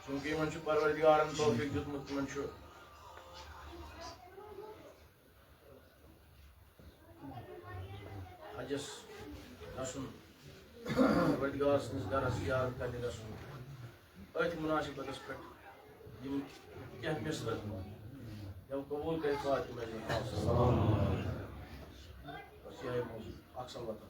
चूंकि इन परवरदिगारन तौफीक दितमुत इन हजस गसन परवरदिगार सन्दिस गरस जियारत करने गसन अथ मुनासिबतस पे क्या मिसर जब कबूल कर फातिमा जी बस यही मौजूद अक्सर बता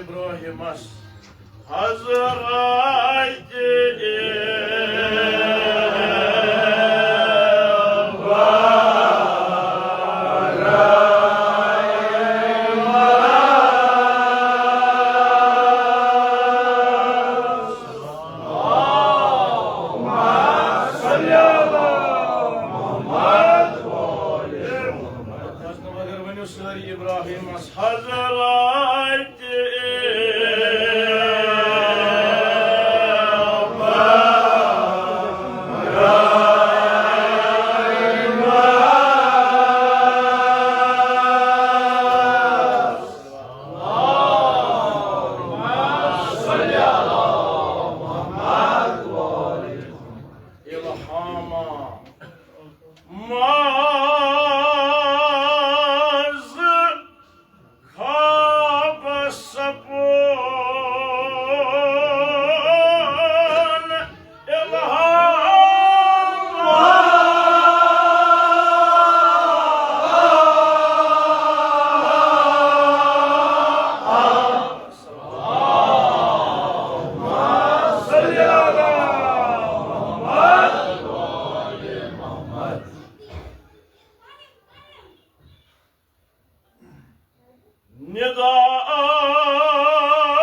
Ibrahim'as Hazreti Ibrahim'as Hazreti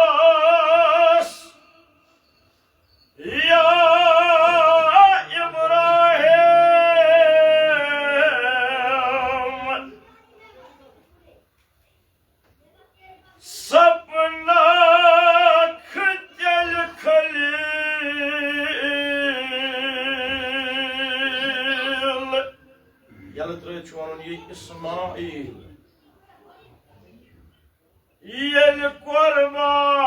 Nidas Ya Ibrahim Sapna Khdel Khalil Yalıtırı çoğunun İsmail Yel kurban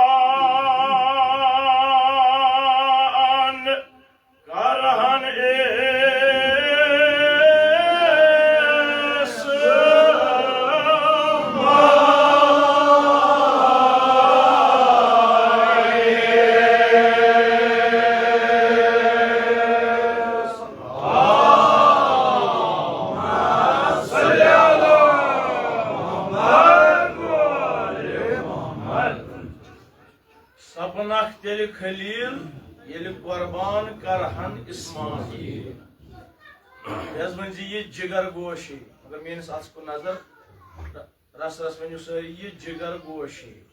Karahan Sapnak deli Khalil Yeli kurban Karhan İsmail Yazmanci ye jigar goşi Agar menis aç ko nazar Ras venu sari ye jigar goşi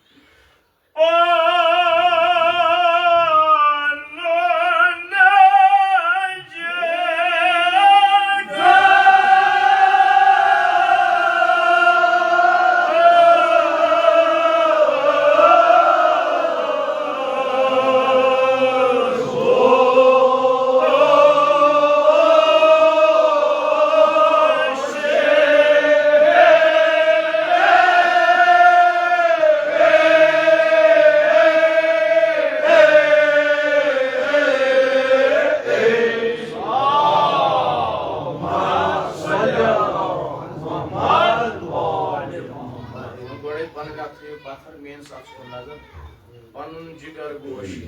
जिगर गोशी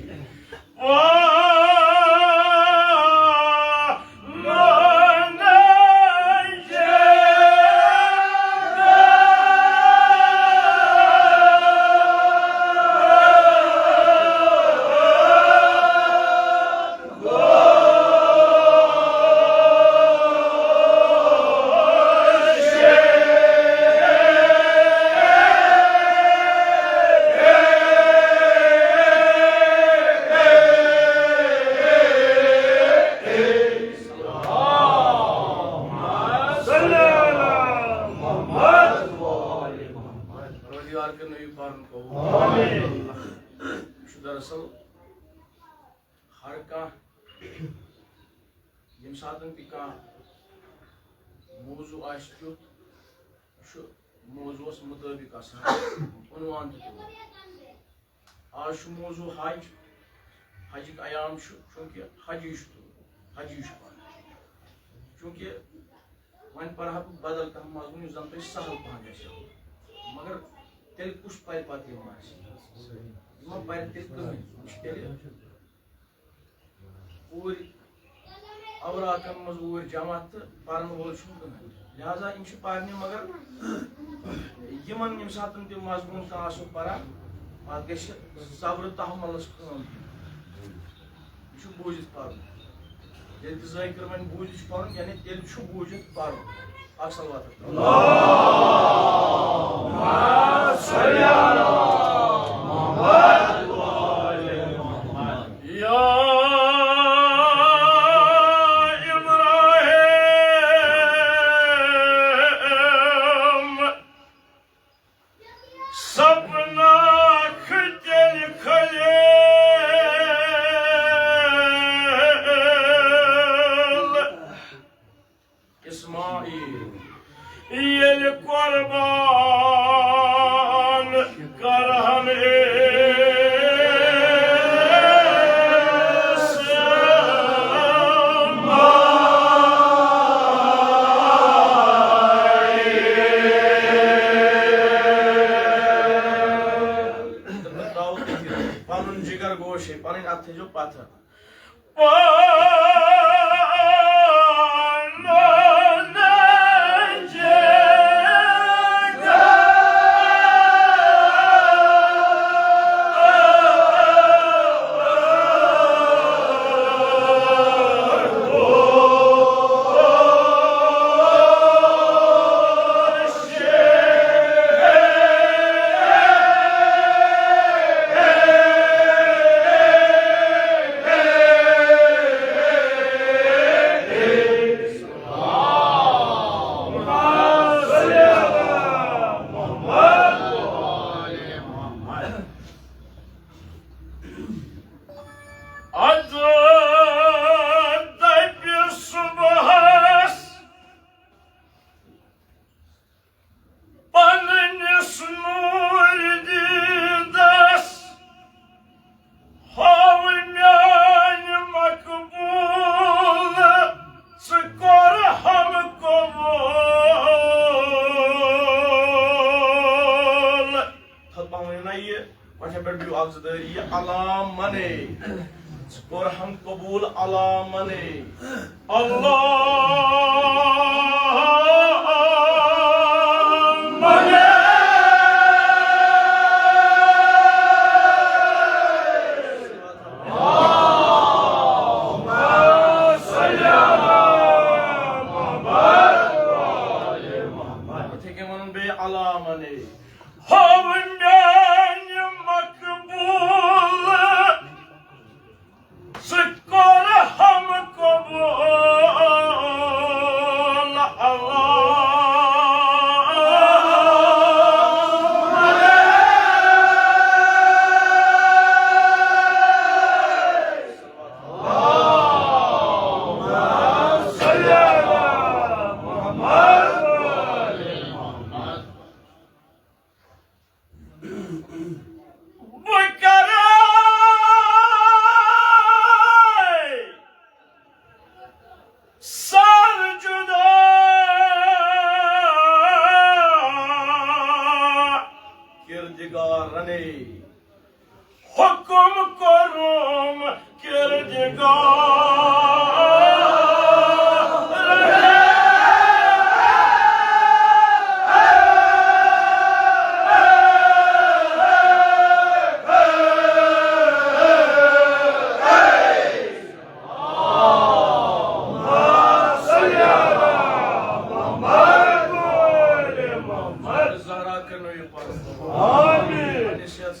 दरअसल हर यम सात मौजू मौजूस मुताबिक उनवान आज मौजू हज हजिक आयाम चूंकि हजी चूंकि वन पर बदल कह मजमून जन तुम सहल पहन मगर तेल कुछ पर पे पूरी अवराकन मज ऊर जमा तो पान वोल लिहाजा इन पारने मगर यमन यम सात तम मजमून कह पान पत ग सब्र तहमलस बूझित पान ये ज़ाकर वन बूझित पान यानी तेल बूझित पान असल वात जिगर गोश पन अत थो पत्थर अलाम मने और हम कबूल अलाम मने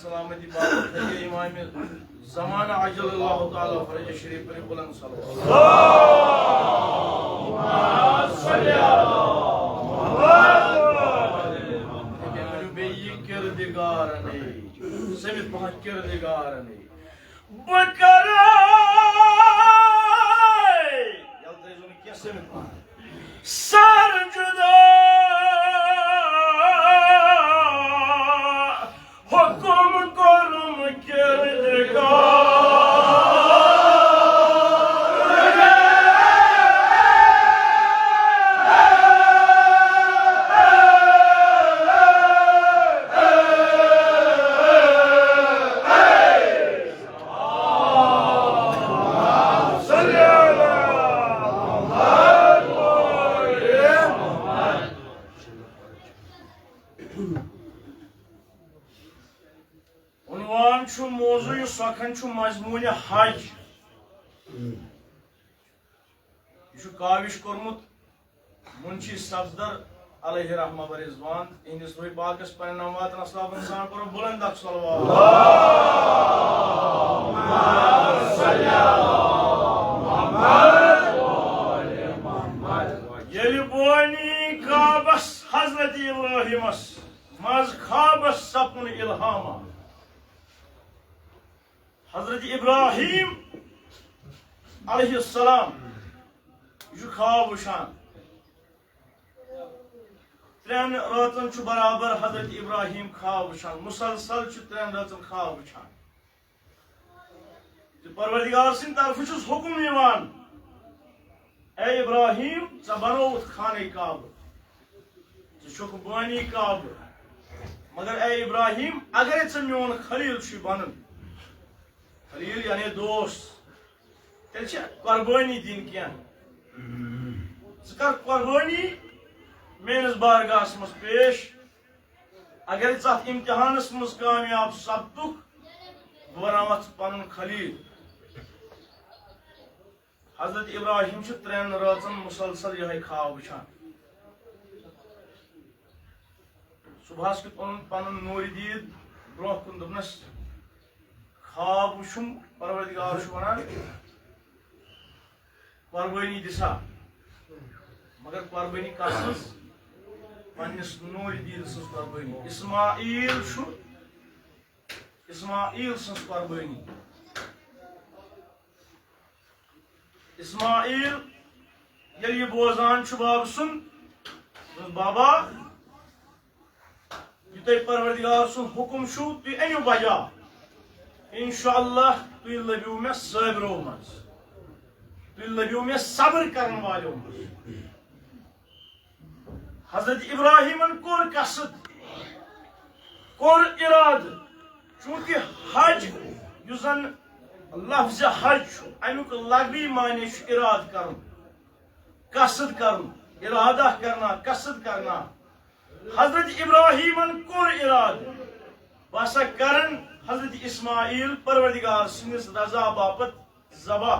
सलामती इमाम ज़माना अजल्लाहु ताला फरज शरीफ पर बुलंद किरदिगार ने समित बहुत किरदिगार ने बकरा क्या समित सर जुदा हुकुम करुम उन्वान छु मौजू सखन छु मजमून हज यह काविश कोर्मुत मुंशी सफदर अलैहि रहमा व रिजवान इंदिस रोई पाकस पर नवात अस्सलाम इंसान करो बुलंद सलवात यलि बोनी काबस हजरत इब्राहिमस मज खाबस सपन इल्हामा हजरत इब्राहिम अलैहिस्सलाम यह ख्वाब वुशान त्रेन रातन बराबर हजरत इब्राहिम ख्वाब वुशान मुसलसल त्रेन रातन ख्वाब वुशान परवरदिगार सिंह तरफ हुकुम निवान ए इब्राहिम च बनोत खाने काब ज़ुक बानी काब मगर ए इब्राहिम अगर च मोन खलील बन खलील यानी दोस्त तेल कुर्बानी दिन क्या कर कुर्बानी मेनस बारगाहस मज पेश अगर अत इम्तिहानस मज कामयाब सपदुक बह बनाव पन खलील हजरत इब्राहिम त्रेन रातन मुसलसल यह ख्वाब वुचान सुबह पन नूर दीद ब्रोह कुन दोपनस ख्वाब वुचुम परवरदिगार वन कुर्बानी दिसा मगर कुर्बानी कस पन्निस नूर दीद सज कुर्बानी इस्माइल सज कुर्बानी इस्माइल ये बोजान बाब सुन बाबा यह तुम परवरदिगार सुन हुकुम तुम अनु बजा इंशाअल्लाह तुम लभ्यू मे सबरो मज तुम लभ्यू मे सब्र करन वालों मज हजरत इब्राहिमन कोर कसद कोर इराद चूंकि हज युजन लफ्ज हज अमुक लगी माने इराद कर कसद कर इरादा करना कसद करना हजरत इब्राहिमन कोर इराद बसा करन हजरत इस्माइल परवरदिगार सिंस रजा बापत जबा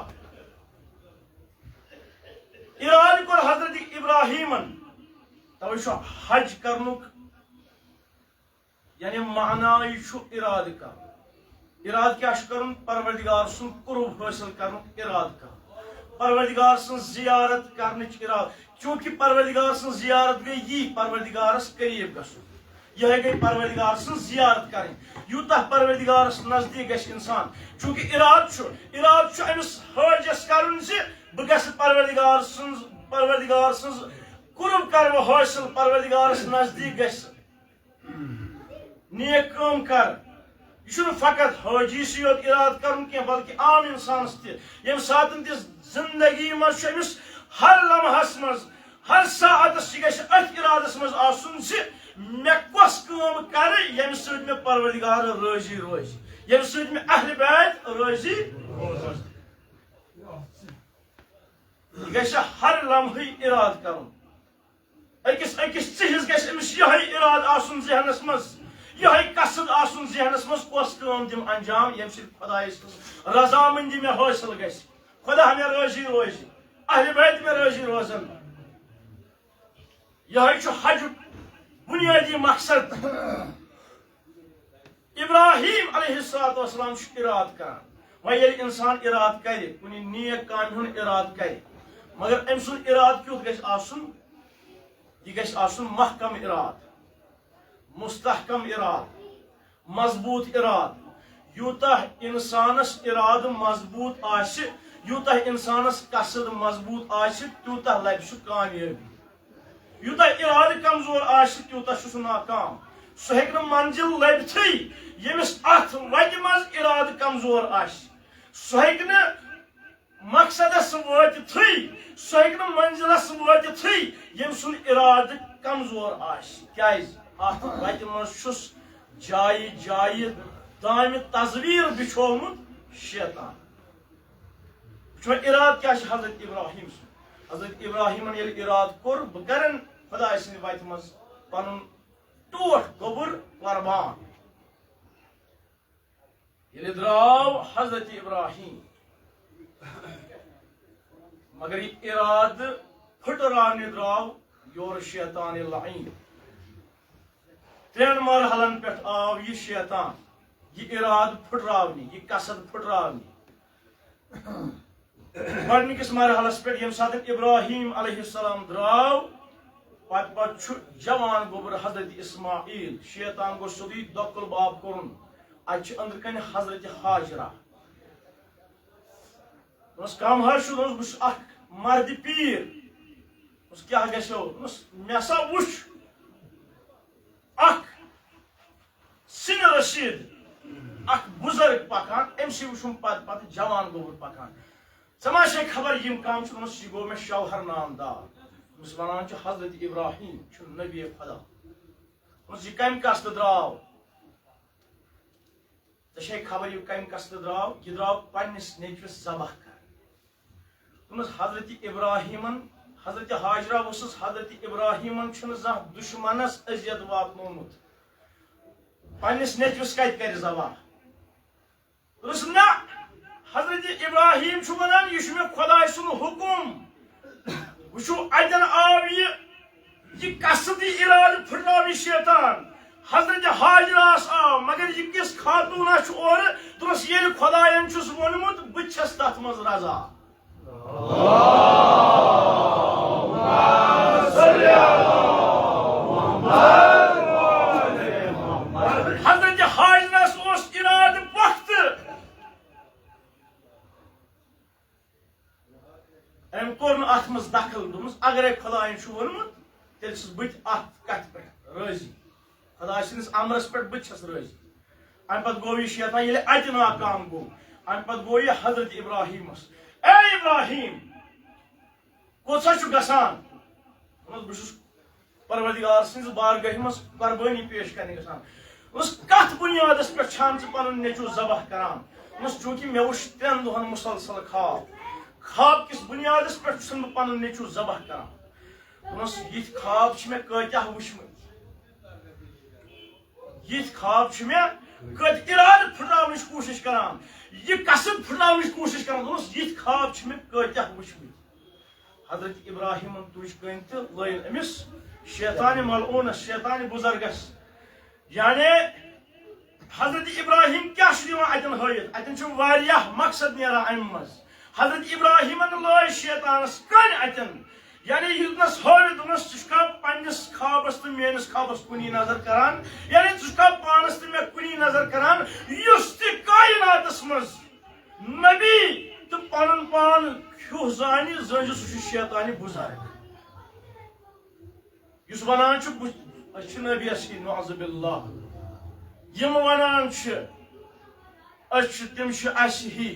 इराद कोर हजरत इब्राहिमन तवे हज करनुक यानी माना इराद का इराद क्या कर परवरदिगार सुन कुर्ब हासिल कर इराद कर परवरदिगार सुन जियारत करने इराद चूंकि परवरदिगार सुन जियारत गई यी परवरदिगारस करीब गसुन यह गई परवरदिगार सुन जियारत करें यूतः परवरदिगारस नजदीक गस इंसान चूंकि इराद अमिस हाजस करुन बह गस परवरदिगार सुन कुर्ब कर हासिल परवरदिगारस नजदीक गस नेक काम कर यह फकत हाजी योत इराद कर बल्कि आम इंसान ये सात जिंदगी मज हर लम्हस मज हर सातस इरादस मज मे कस काम कर ये मे परवरदिगार राजी रोज ये मे अहल बैत राजी यह हर लम्हे इराद कर अकिस अकिस चिज गमिस यह इराद आसन जहनस मज यह कसद आसन जहनस मज कस काम दिम अंजाम यम खुदायस रजामंदी मे हासिल ग खुदा मे राजी रोज अहल बैत मे राजी रोजन यह हज बुनियादी मकसद इब्राहिम अलैहिस्सलाम इराद कर वह इंसान इराद कर कुन नेक काम हुन इराद कर मगर अम सुन इराद क्युत गस आसन यह गस आसन महकम इराद मुस्तहकम इराद मजबूत इराद यूता इंसानस इराद मजबूत आशि यूता इंसानस कसद मजबूत आशि त्यूता लबि सु कामयाबी यूता इराद कमजोर आशि त्यूता सु नाकाम सह हेक मंजिल लबिथै यमिस अथ वति मज इराद कमजोर आशि सह हेक मकसदस वतिथै सह हेक मंजिलस वतिथै यम सुन इराद कमजोर आशि क्याज अथ वति मज छुस जाय जाय दाम तस्वीर बिछोमुत शैतान वो इराद क्या हजरत इब्राहिम हजरत इब्राहिम ये इराद कोर बह कर खुदा सद वत मज पन टोट गोबर कुर्बान ये द्राव हजरत इब्राहिम मगर ये इराद फुटरान द्राव योर शैतान लाइन त्रेन मरहलन पे आव यह शैतान यह इराद फुटरावनी यह कसद फुटरावनी गस मरहलस पे यम सात इब्राहिम अलैहिस्सलाम द्राव पत जवान गोबर हजरत इस्माइल शैतान गो सोदी दकुल बाब कोन अच अंदर कन हजरत हाजरा कम हज मर्द पीर क्या गो मे सा वुच सिन रशीद बुजुर्ग पकान अमस वुम पत जवान गोबर पकान समा खबर यम कम यह गो मे शौहर नामदार वन हजरत इब्राहिम नबी खुदा यह कम कस्त द्राव ऐ खबर यह कम कस्त द्राव यह द्राव पन्निस नेचुस जबह कर हजरत इब्राहिमन हजरत हाजरा वसस हजरत इब्राहिमन जह दुश्मनस अजियत वातनोमुत पन्निस नेचुस कत कर जबह ना हजरत इब्राहिम वन यह मे खुदा सुन हुकुम वो अतन आव यह कसद इराद फुटनाव शैतान हजरत हाजरास आव मगर यह किस खातूना और दोस ये खुदायन वोनमुत बस तथ मज रजा हजरत हाजरास इराद वक्त अम कोर अत मज दखल दोस अगर खुदायन वोनमुत तेल बत अत कथ पे राजी खुदा सस अमरस पे बस राजी अम पे गो यह शैतान ये अत नाकाम गो अम पे गो यह हजरत इब्राहिमस ए इब्राहिम कोसा गसान बस परवरदिगार सज बारगाह मज कुर्बानी पेश करने गसान कथ बुनियाद पे पन नेचु जबह करान चूंकि मे वो 3 दोहन मुसलसल खाब किस बुनियाद पे पन नेचु जबह करान ये खाब मे कत्या वुचम ये खाब मे कत इराद फुटरावन कोशिश करान यह कसद फुटरावन कोशिश करान ये खाब मे कत्या वुचम हजरत इब्राहिम तुज कन तो लैन अमिस शैतान मलऊनस शैतान बुजुर्गस यानी हजरत इब्राहिम क्या अतन हयत अतन मकसद नेरा अम मज हजरत इब्राहिम लय शैतानस कन अतन यानी युतनस हयत पन्निस खाबस तो मेनिस खाबस कुनी नजर करान यानी पानस तो मे कुनी नजर करान युस ति कायनातस मज नबी तो पन पान ख्युह जानी जंज सह शैतान बुजुर्ग युस वनान नबीस नौजुबिल्लाह यम वनान तिम ही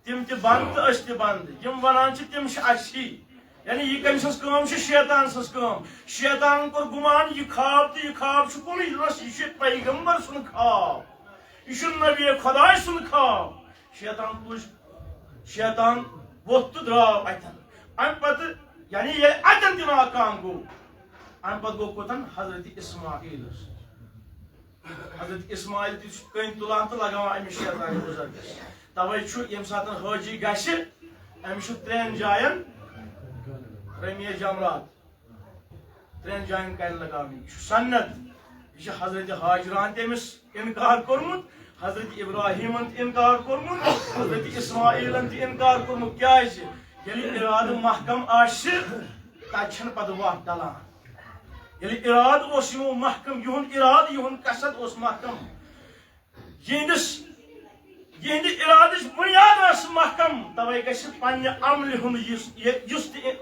तिम त बंद तो अस बंद यम वनान तिम ही यानी यह कम सम शैतान सम शैतान कोर गुमान यह खाब कुन यह पैगंबर सुन खाब यह नबी खुदा सुन खाब शैतान तुज शैतान वोत तो द्राव अतन अम पत यानी ये अतन ति नाकाम गो अम पत गो कोतन हजरत इस्माइल ति कन तुलान तो लगावान अमिस शैतान बुजुर्गस तवे यम सात हाजी गस अमिस 3 जायन रमिया जमरात 3 जायन कन लगावी सन्नत यह हजरत हाजरान तमिस इनकार कोर्मुत हजरत इब्राहिमन इनकार कोर्मुत हजरत इस्माइलन इनकार कोर्मुत क्या इराद महकम आशि तन पद वाह डलान ये इराद यो महकम युन इराद युन कसद महकम यहद इराद बुनियाद महकम तवे गि अमल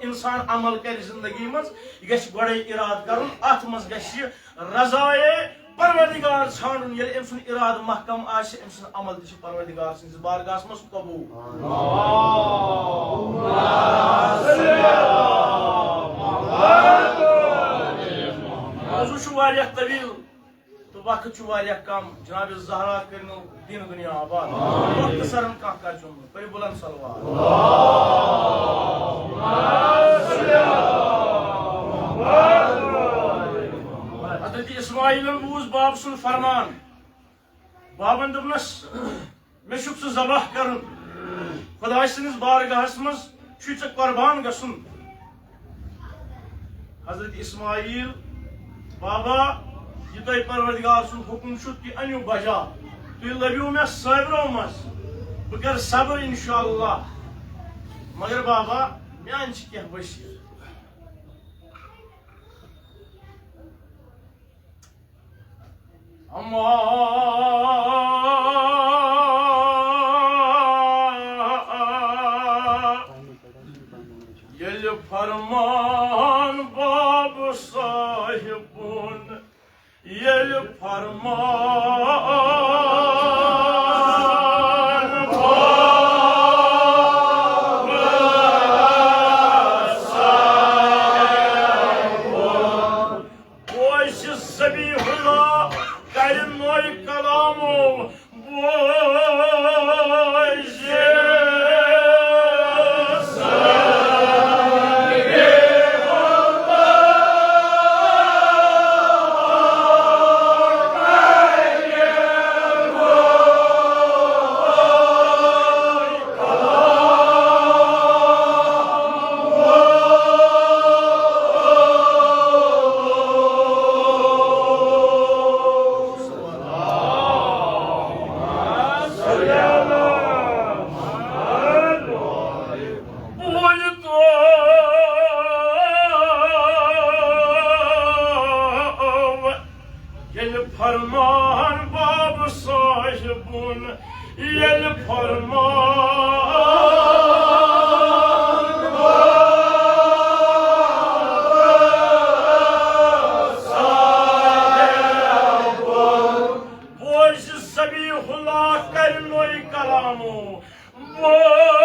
इंसान अमल कर जिंदगी मज यह गए इराद कर अत मज रजाए परवरदिगार छान ये अम सुन इराद महकम अम सुन अमल तह परवरदिगार सज बारगाह मज कबूल तवील तो वक्त कम जनाब ज़हरा कर दिन दुनिया आबाद मुख्तसरन कर जुम्मन पर बुलंद सलवात हजरत इस्माइल बूज बाब सुन फरमान बाबन दोपनस मे सह जबह कर खुदा सनिस बारगाहस मज कुर्बान गसन हजरत इस्माइल बाबा यह तुम परवरदिगार सुन हुक्म कि अनु बजा तुम लभो मे सबरों मज बह कर सब्र इंशाअल्लाह मगर बाबा मान क्या वसीयत अम्मा ये फरमान बाब साहिबुन ये फरमान बाब साहिबुन बोश ज़बीहुल्लाह कर नोय कलामो बोश फरमान बाब साहिबुन ये फरमान साहिबुन बोश ज़बीहुल्लाह कर नोय कलामो बोश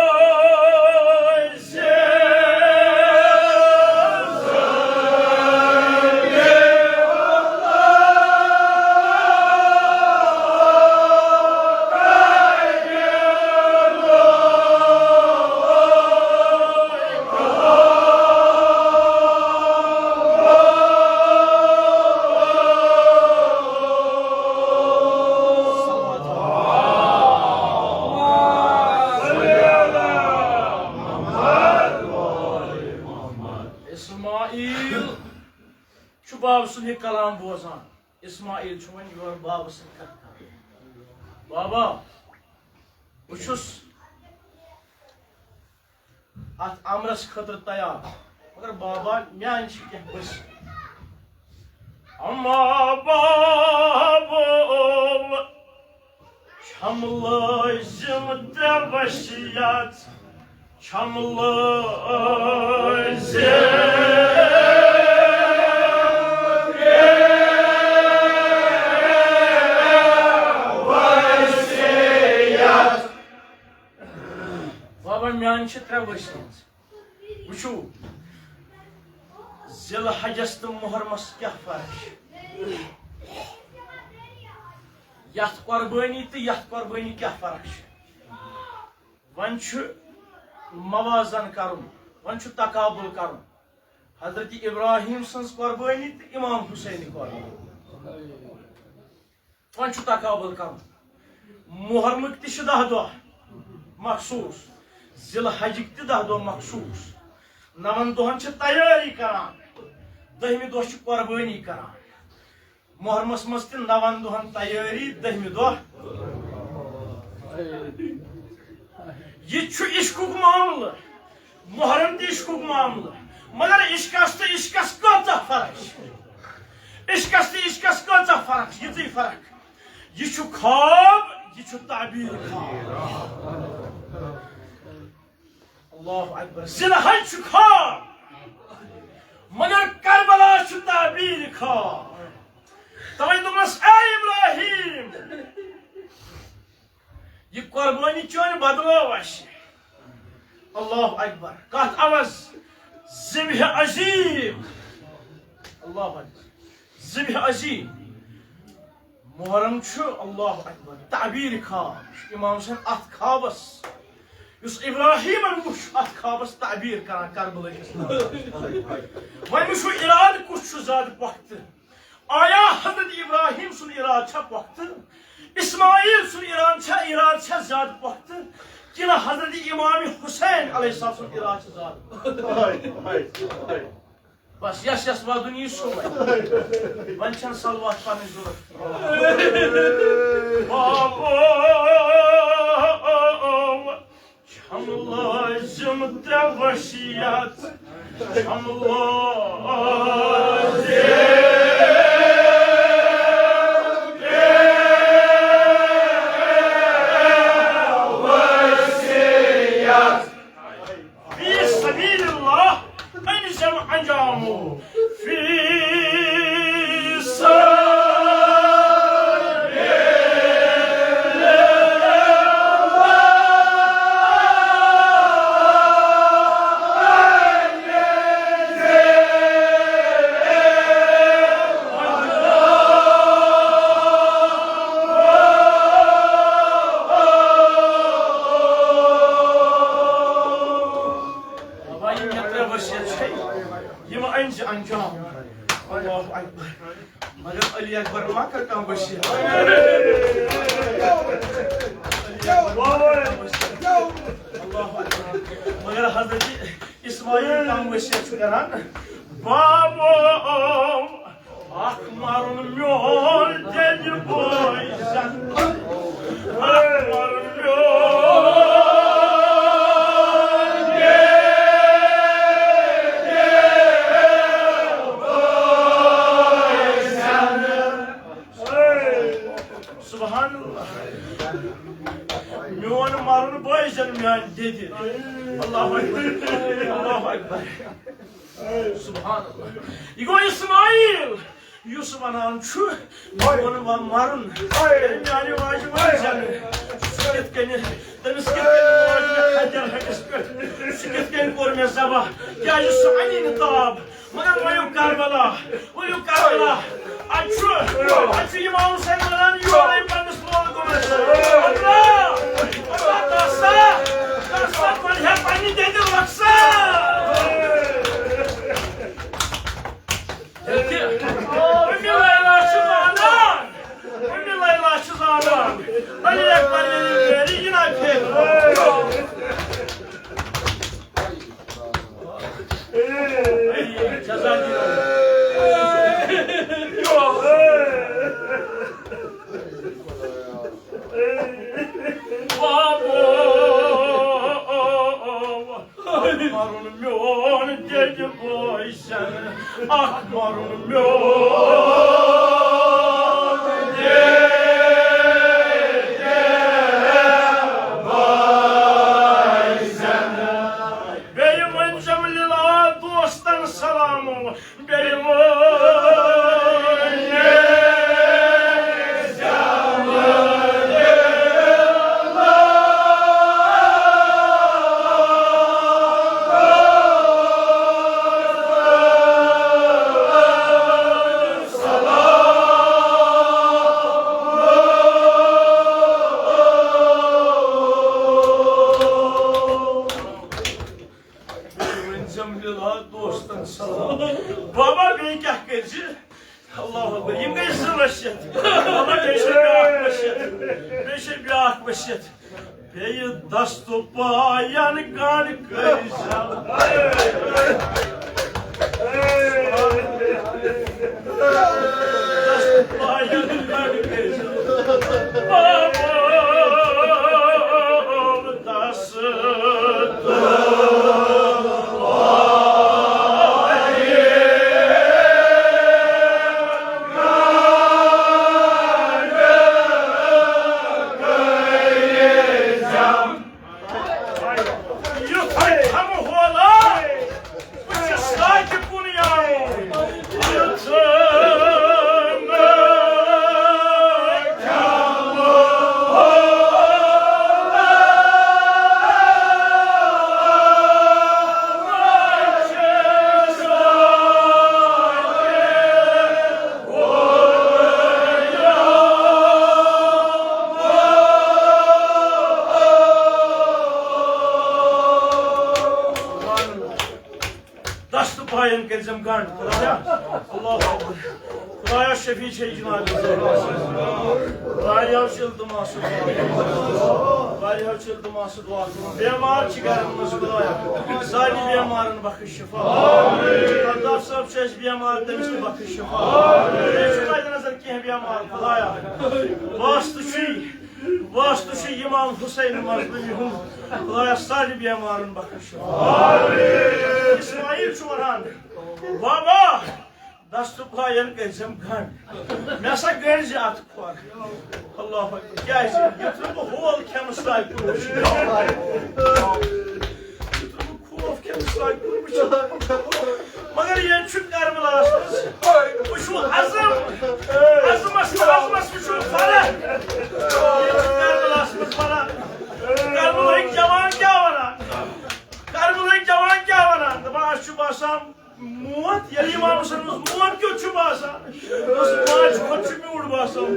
बाब सुन कलाम बोजान इस्माइल वन योर बाब बाबा बहुस अत अमरस खतर तैयार मगर बाबा मान क्या बस अम्मा बाबो छमलजिम ते वसियत मान 3 वसियत वुचु जिल हजस तो मुहर्रमस क्या फर्क यथ कुर्बानी तो यथ कुर्बानी क्या फर्क वन मवाजन कर वन तकाबुल कर हजरत इब्राहिम सज कुर्बानी तो इमाम हुसैन कुर्बानी वन तकाबुल कर मुहर्रम 10 दह मखसूस जिल हज 10 दह मखसूस 9 दोहन तैयारी करान 10 दोह कुर्बानी करान मुहर्रमस मज 9 दोहन तैयारी 10 दोह ये इश्कुक मामल मुहर्रम तो इश्कुक मामल मगर इश्कस तो इश्कस कचा फर्क इश्कस तो इश्कस कचा फर्क ये फर्क ये ख्वाब ये ताबीर ख्वाब अल्लाह अकबर जिल हज ख्वाब मगर करबला ताबीर ख्वाब तवे दोपस ए इब्राहिम ये कुर्बानी चोन बदलो अल्लाह अकबर कत अवज ज़िब्ह अज़ीम अल्लाह अकबर ज़िब्ह अज़ीम मुहर्रम अल्लाह अकबर ताबीर ख्वाब इमाम हुसैन अत ख्वाबस युस इब्राहिम वुच अत ख्वाबस ताबीर करान करबला वन वुचो इराद कुछ ज़्यादा वक्त आया हजरत इब्राहिम सुन इराद वक्त इस्माइल सुन इराद ज्यादा वक्त किला हजरत इमाम हुसैन अलैहिस्सलाम सुन इराद ज्यादा बस यस यस वादुन यी सोय वन छन सलवात पाने जरूरत बाबो हम लाजिम ते वसियत हम लाजिम मगर अली अकबर मा कर काम बशी मगर हजरत इस्माइल काम बशी करान बाबो आख मारुन म्योन तेज बोय आख मारुन म्योन मारुन बॉयजन म्यान दीदी अल्लाह अकबर सुभान अल्लाह ये गो इस्माइल युस वनान छु म्योन मारुन म्यानि वाज बॉयजन कित कने तमिस कित कने खजर हकस कित कने कोर मे सबा क्या युस अनि नताब मगर वयो करबला अच्छु इमाम हुसैन वनान योरे पन्नस लोग गोमस अल्लाह दासा कोन है पानी दे दे वक्सा Leyla Şuzanan Ali Ekber'in veri yine kez Akmarun Salam क्या कर अल्लाह अकबर यम गई ज वसियत बाबा बेशे ब्याख वसियत बे दस्तु पायन गण करिजा दस्तु पायन गण करिजा बाबा खुदाया शफी छे जनाब वारियाव चल तमासुद दुआ बेमार छ घर मस खुदाया सारी बेमारन बख्श शिफा आमीन अल्लाह सब छे बेमार तमिस बख्श शिफा आमीन नजर के बेमार खुदाया वास्तु छी इमाम हुसैन मजलूमी हूं खुदाया सारी बेमारन बख्श शिफा आमीन इस्माइल चोरान बाबा दस्तु पायन कम गंड मे सा गंड अत खोर अल्लाह क्या होल खेमस लायक खौफ खेमस लायक मगर ये करबलास वो अजमस वो फरक करबलास करबल जवान क्या वन दपान बासान मोत ये इमाम हुसैन मोत क्यों बासान माज खुद म्यूट बासान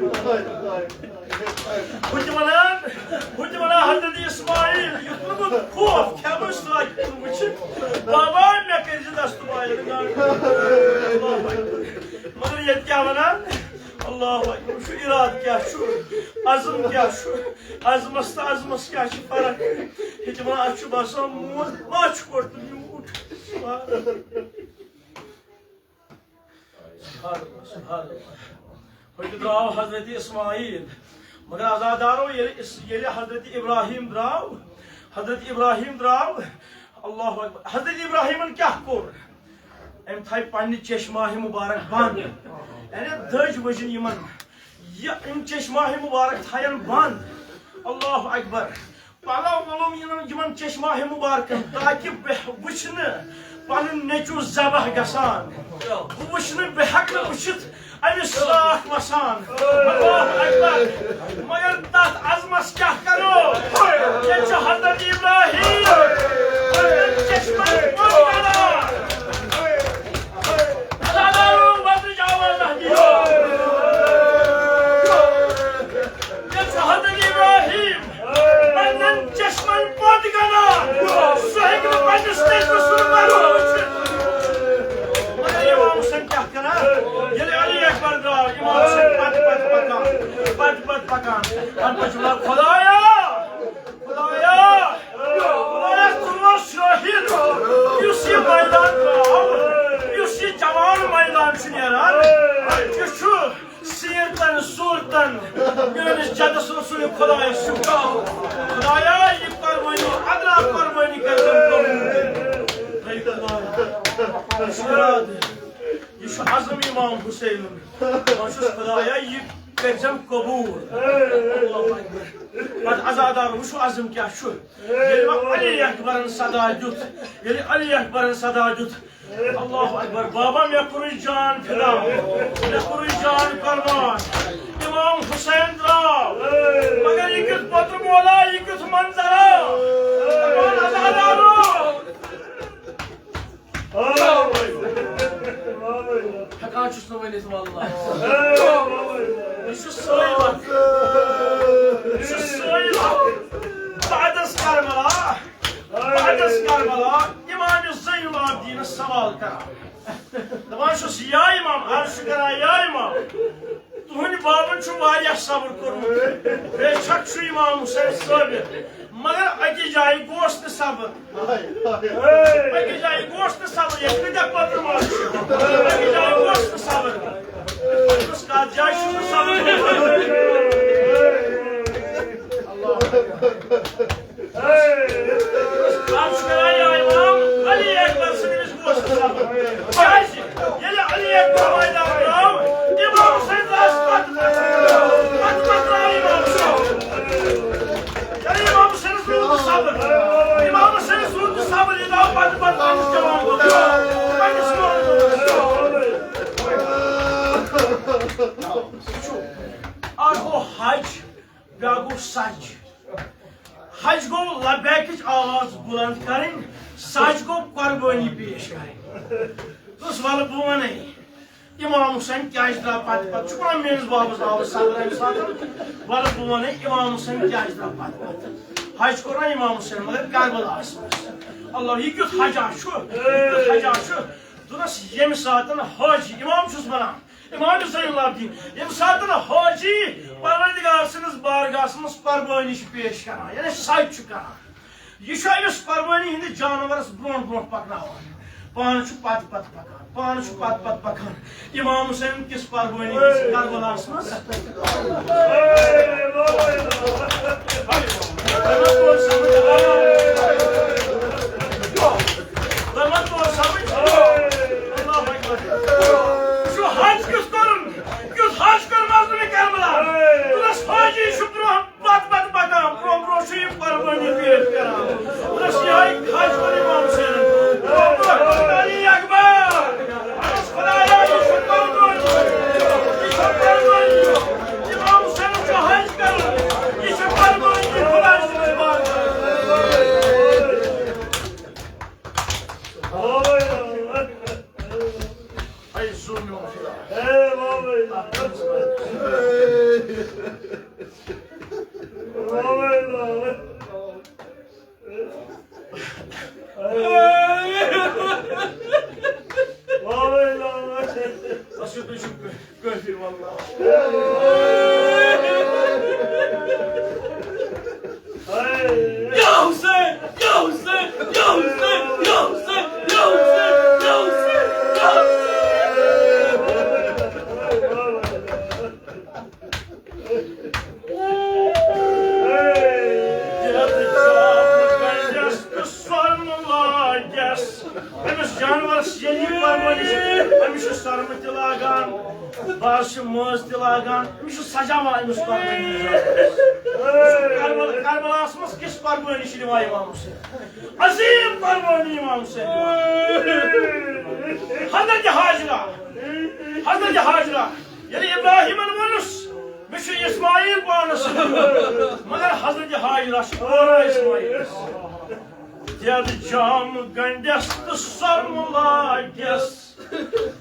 हुत वनान हजरत इस्माइल युत खौफ खेमस लायक बाबा मे कर दस्तु पायन मगर ये क्या वनान अल्लाह अकबर इराद क्या अज़म क्या अज़मस तो अज़मस क्या फर्क ये बासान मोत माज खुद म्यूट द्राव हजरत इस्माइल मगर आजादारो ये हजरत इब्राहिम द्राव अल्लाह हजरत इब्राहिम क्या कोर अम थी पे चश्माह मुबारक बंद यानी दज वजन इन चश्माह मुबारक थन बंद अल्लाह अकबर पलव वलव इन चश्माह मुबारक ताकि वुन पन नेचु जबह गसान वुन बह वुत अमिस साख वसान मगर तथ अजमस क्या करो ये हजरत इब्राहिम चश्मा आजम इमाम हुसैन खुदाया ये करजम कबूल आजादार वो आजम क्या अली अकबरन सदा दुत अल्लाह अकबर बाबा मे कुर जान फिदा मे कुर जान कुर्बान इमाम हुसैन द्राव मगर ये किस पत्र बोला ये किस मंजरा आजादारो हकान छुस न वनित वल्लाह बादस करबला इमाम ज़ैनुल आबिदीन सवाल करा दपान छुस या इमाम अर्ज करा या इमाम तुहंद बाबन वारिया सब्र कोर्मुत बेशक इमाम हुसैन साबित मगर अकि जाय गोश न सब्र अकि जाय गोश न सब्र ये कदा पत्र मार अकि जाय गोश न सब्र उस का जाय न सब्र अर्ज करा या इमाम अली अकबर सनिस गोश न सब्र ये अली अकबर मैदान राव इमाम हुसैन दास पत इमाम हुसैन सब्र इमाम हुसैन सब्र ये दाव पत जवान को आज गो हज ब्या गो सज हज गो लबैक आवाज बुलंद करें सज गो कुर्बानी पेश करें तो वल बह वन इमाम हुसैन क्या द्रा पत मेस बाबस आव सब्र अमे सात वल बह वन इमाम हुसैन क्या द्रा पत हज कोर इमाम हुसैन मगर करबलास अल्लाह यह क्युत हजा दुनस यम सात हज इमाम बनान इमाम हुसैन यम सात हजी परवरदिगार सनस बारगाह मज कुर्बानी पेश कर यानी सज करान यह अमिस कुर्बानी हंद जानवरस ब्रो ब्रो पकनावान पान पत पकान इमाम हुसैन किस कुर्बानी करबलास मज करबलास मज किस कुर्बानी इमाम हुसैन अजीम कुर्बानी इमाम हुसैन हजरत हाजरा यानी इब्राहिम वनुस मिश इस्माइल पानस मगर हजरत हाजरा इस्माइल जद जाम गंडस तो सर्म लागस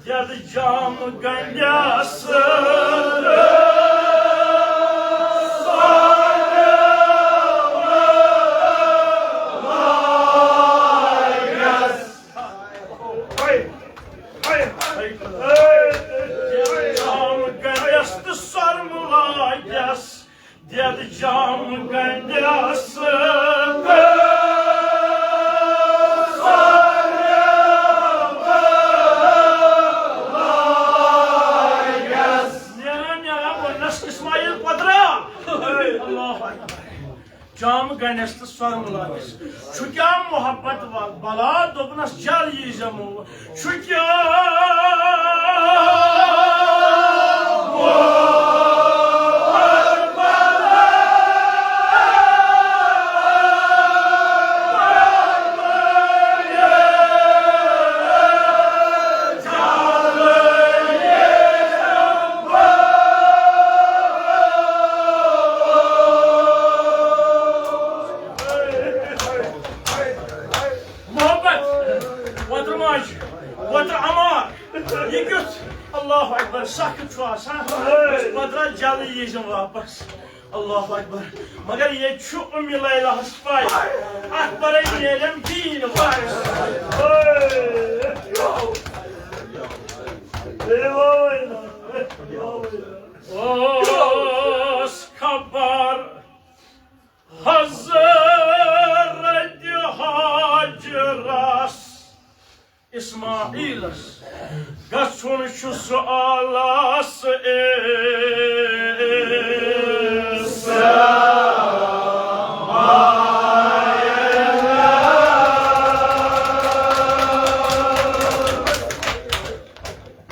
जद जाम गंडस जाम गणेश तो स्वर मुलाकिस क्या मोहब्बत बला दोपनस जल यी जमो क्या वापस अल्लाह अकबर मगर ये उम्मी लैला पाई अकबर दीन Os kabar Hazret Haceras İsmailas Gaçun şu sualas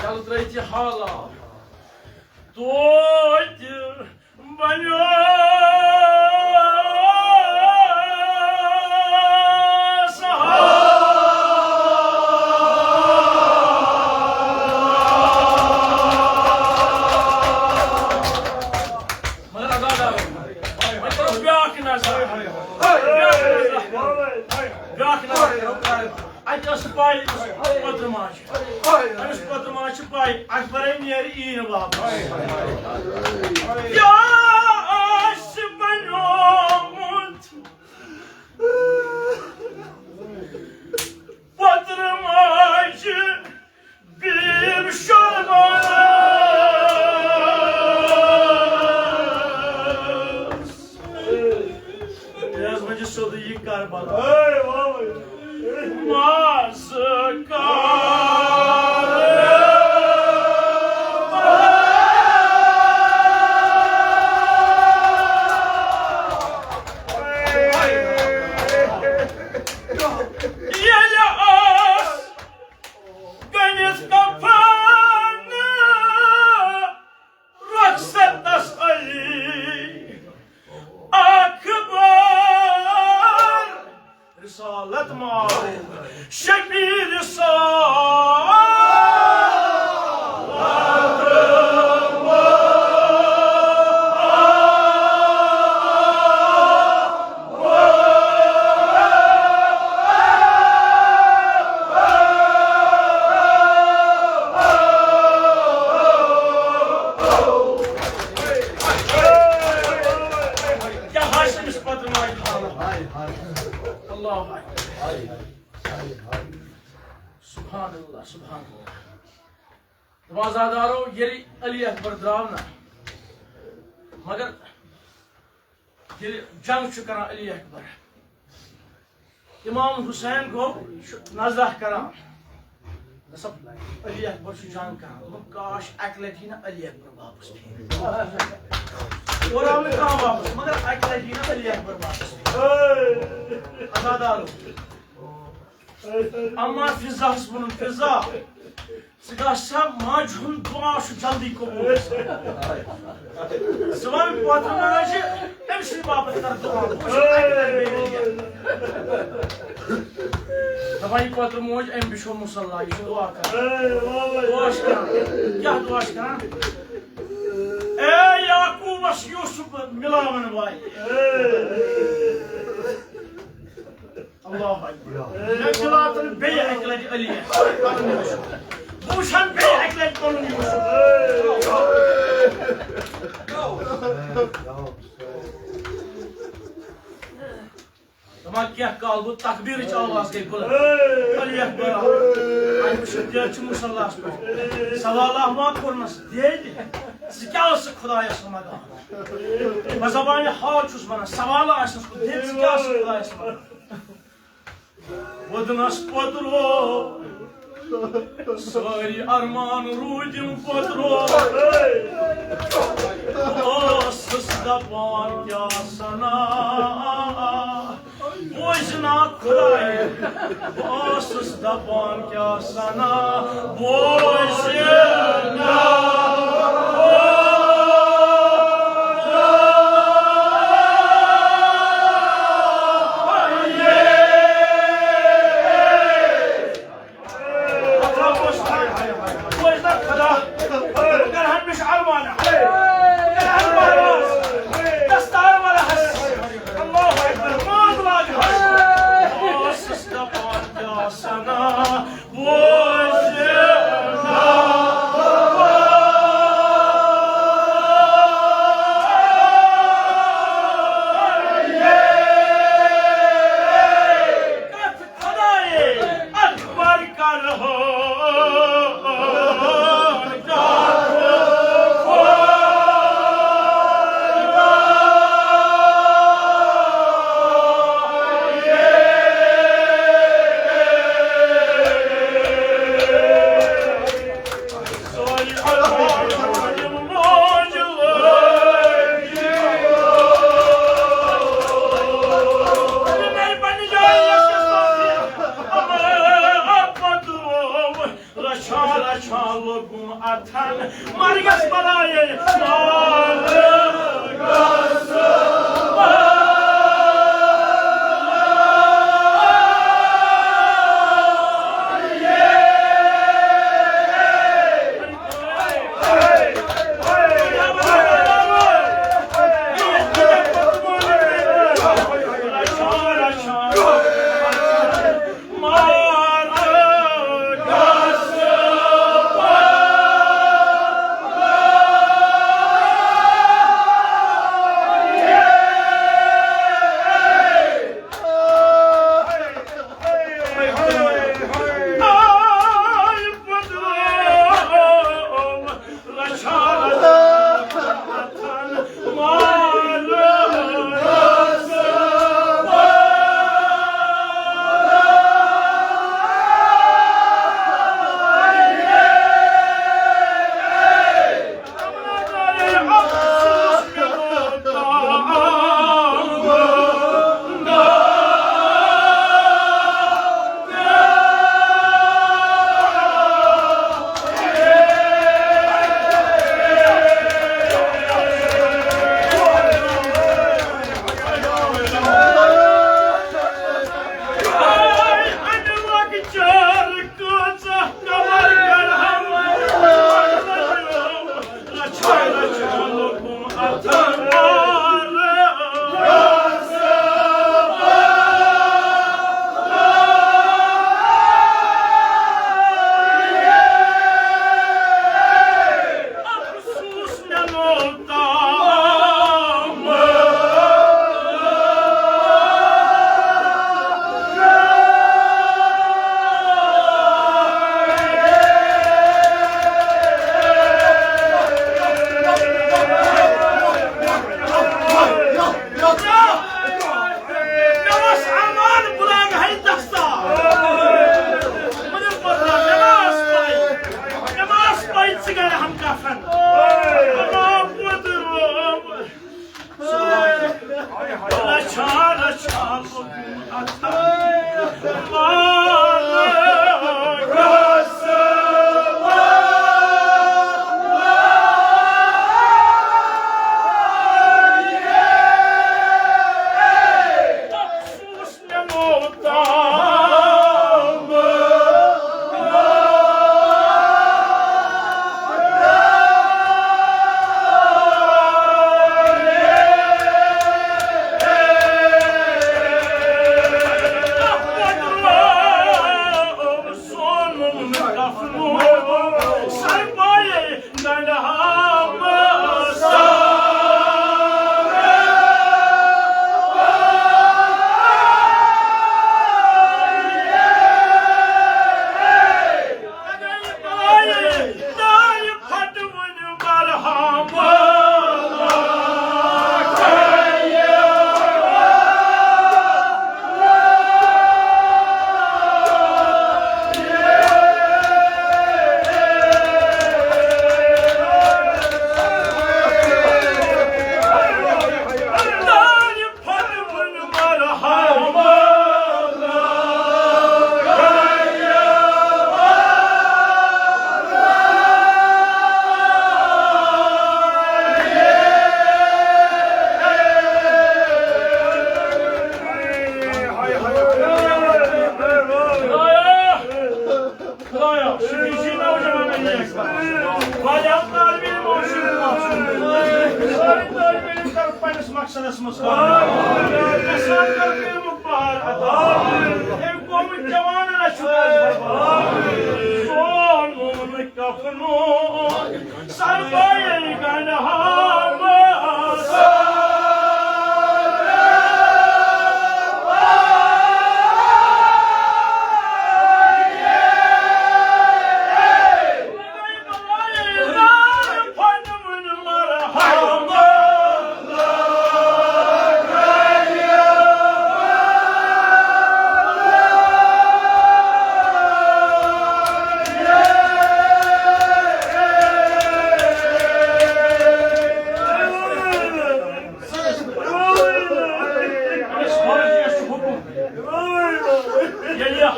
Yaldrayti hala Doydu banyo Pai, outro macho. Vamos para outro macho, pai. Agora é minha irmã, vamos. Ya aşıbayomut. Outro macho, bir şarmanız. Biraz önce solda yıkar bana. Subhanallah, subhanallah. Namazadaroo yeri Ali Akbar dravna. Magar yeri jang chu karan Ali Akbar. Imam Hussein go nazah karan. Nasab Ali Akbar chu jang karan. Kash aklet hi na Ali Akbar वापस. और हमने कहा वापस मगर aklet hi na Ali Akbar वापस. Namazadaroo. Ama fizahs bunun fiza. Sigasa majhun dua şu jaldi kabul. Sıvan patron aracı hemşire babet kar dua. Tavai patron moj em bişo musalla işte dua kar. Dua kar. Ya dua kar. Ey Yakub as Yusuf milavan vay. Allahu Ekber. Neclatın bey ekledi Ali'ye. Buşan bey ekledi onun Yusuf. Tamam ki kalbu takbir hiç avaz gay kula. Ali Ekber. Ay bu şükür çıkmış Allah aşkına. Savallah ma kormas değil. Zikası Khudaya sığmadı. Mazabani haçuz bana savallah aşkına değil zikası Khudaya sığmadı. Vodnas potro Sari arman rudim potro Osız da pan kya sana Bojna Khuday Osız da pan kya sana Bojna atan Margas balayı Margas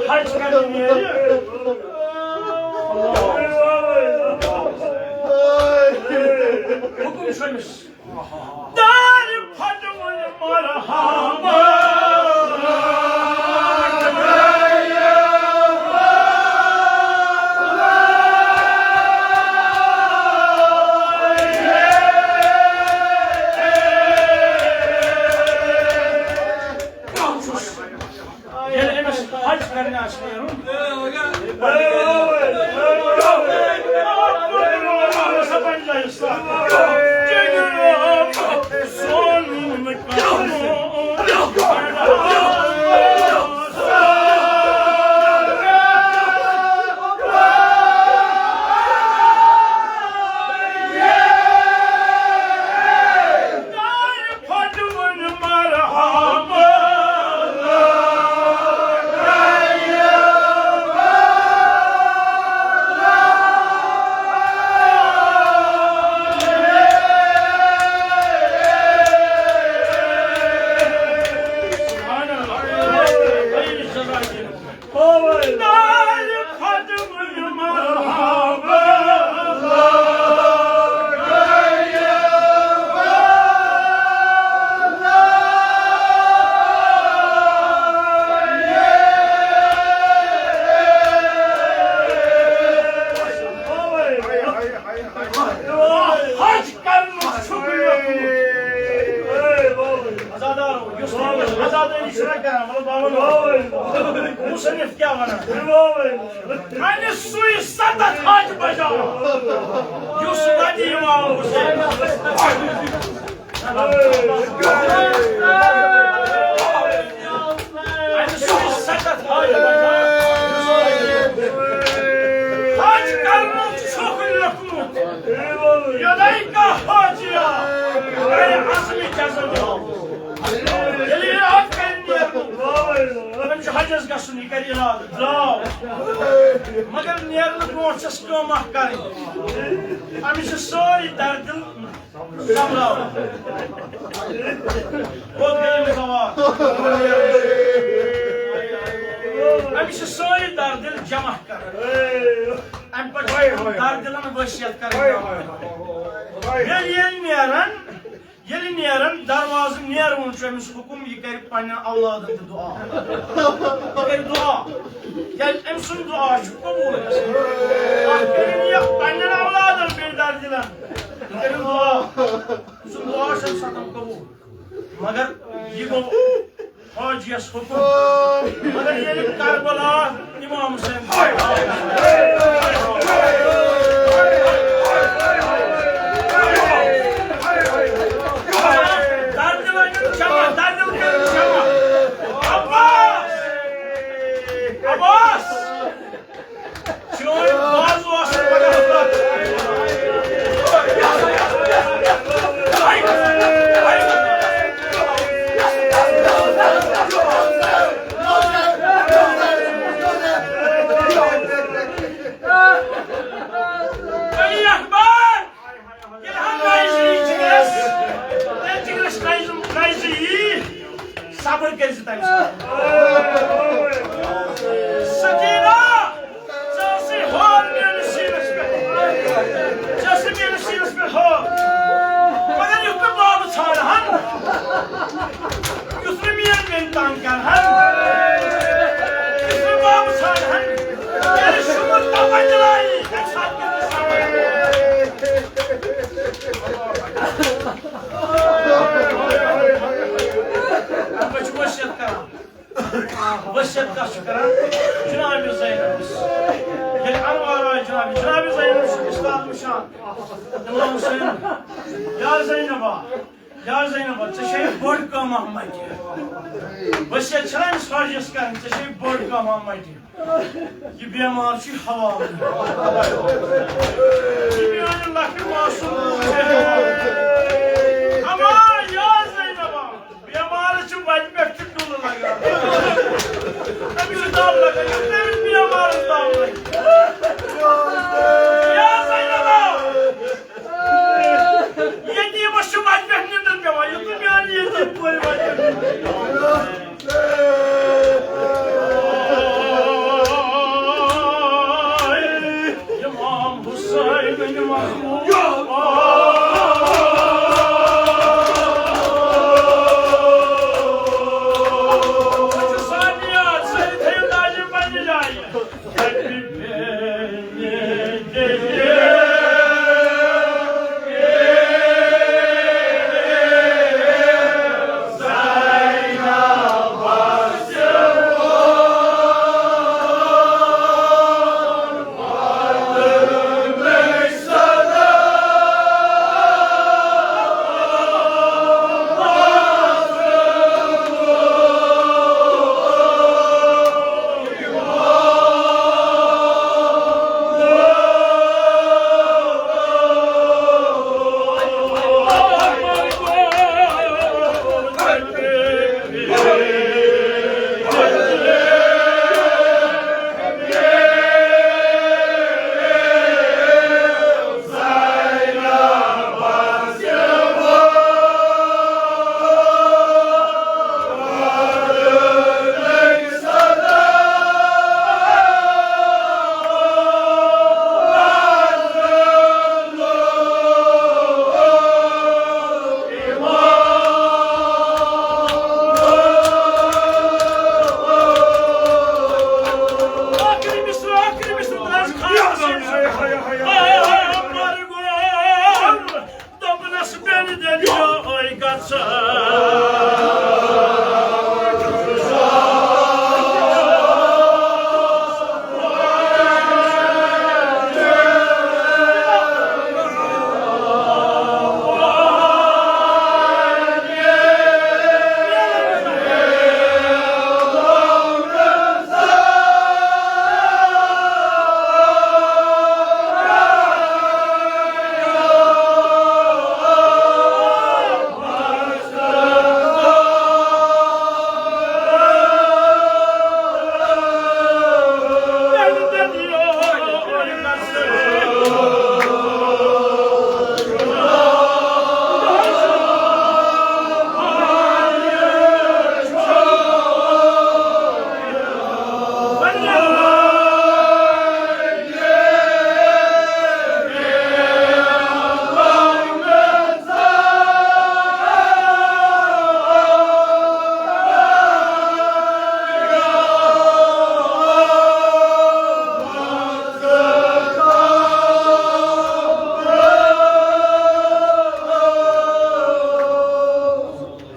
Hacı kadın geliyor. Allah. ömüş. Dari padumun marhaba. Yelin yaran darvazım niyar unçamış hukum yıkarıp bana Allah'ın dua. Yıkarıp dua. Gel emsun dua şu kabul etsin. Ahbirini yap bana Allah'ın bir derdilen. Yıkarıp dua. Şu dua sen sakın kabul. Magar yıkı haciyas hukum. Magar yelip Karbala İmam Hüseyin. Sabır gerisi tabii. Sakina! Sasi hor gelişiniz be. Sasi gelişiniz be hor. Bana yukun bağlı çağırhan. Yusrimiyen beni tankarhan. Yusrim bağlı çağırhan. Gelişimiz tabancılayı. Eksat gibi sabır. Vasiyet karşı karan Cenab-ı Zeynep'imiz. Gel Anvar'a Cenab-ı Zeynep şu İslam'ı şan. İmam Hüseyin. Ya Zeynep'a. Ya Zeynep'a. Teşekkür borka Muhammed'e. Vasiyet çelen sarjıs karan. Teşekkür borka Muhammed'e. Gibi amarçı havalı. Gibi anıllahı masum. Ama ya Zeynep'a. Bir amarçı vazifet dolu. Abi şu dağla